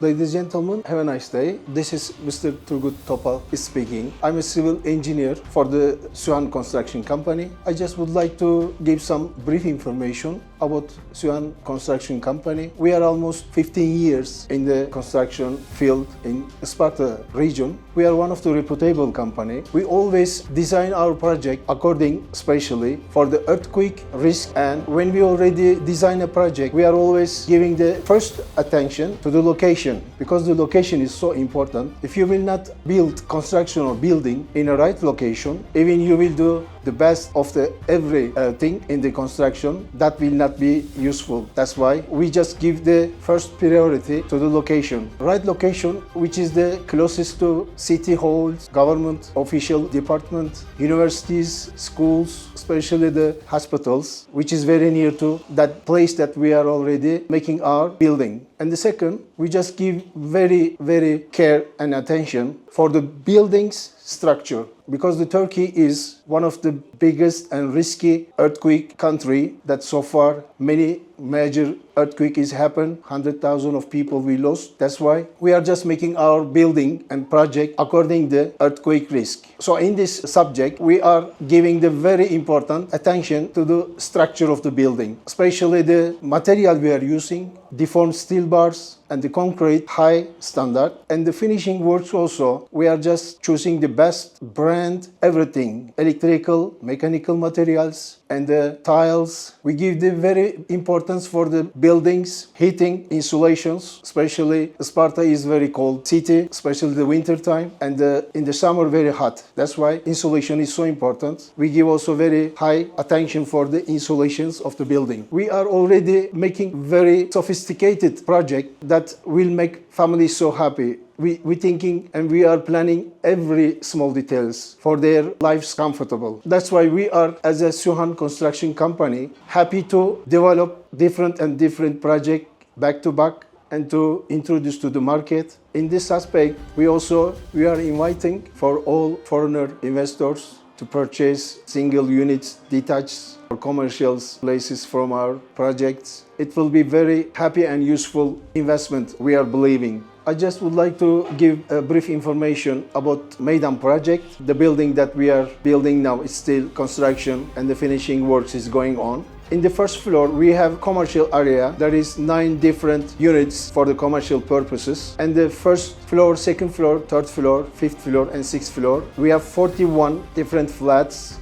Ladies and gentlemen, have a nice day. This is Mr. Turgut Topal speaking. I'm a civil engineer for the Sühan Construction company. I just would like to give some brief information about Sühan Construction company. We are almost 15 years in the construction field in Isparta region. We are one of the reputable company. We always design our project according especially for the earthquake risk, and when we already design a project, we are always giving the first attention to the location, because the location is so important. If you will not build construction or building in a right location, even you will do the best of the everything in the construction, that will not be useful. That's why we just give the first priority to the location. Right location, which is the closest to city halls, government, official department, universities, schools, especially the hospitals, which is very near to that place that we are already making our building. And the second, we just give very care and attention for the building's structure, because the Turkey is one of the biggest and risky earthquake country that so far many major earthquakes happened. 100,000 of people we lost. That's why we are just making our building and project according to the earthquake risk. So in this subject, we are giving the very important attention to the structure of the building, especially the material we are using, deformed steel bars and the concrete high standard, and the finishing works also. We are just choosing the best brand, everything, electrical, mechanical materials, and the tiles. We give the very importance for the buildings, heating, insulations, especially Isparta is very cold city, especially the winter time, and in the summer very hot. That's why insulation is so important. We give also very high attention for the insulations of the building. We are already making very sophisticated project that will make families so happy. We thinking and we are planning every small details for their lives comfortable. That's why we are, as a Sühan Construction company, happy to develop different project back to back and to introduce to the market. In this aspect, we are inviting for all foreigner investors to purchase single units, detached or commercial places from our projects. It will be very happy and useful investment, we are believing. I just would like to give a brief information about Meydan project. The building that we are building now is still construction and the finishing works is going on. In the first floor, we have commercial area. There is 9 different units for the commercial purposes. And the first floor, second floor, third floor, fifth floor, and sixth floor, we have 41 different flats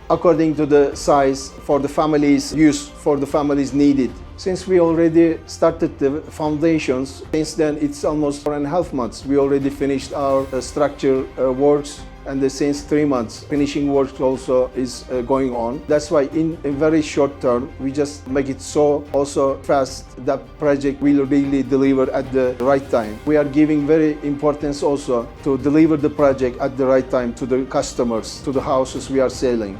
according to the size for the families use, for the families needed. Since we already started the foundations, since then it's almost 4.5 months. We already finished our structure works, and since 3 months finishing work also is going on. That's why in a very short term we just make it so also fast that project will really deliver at the right time. We are giving very importance also to deliver the project at the right time to the customers, to the houses we are selling.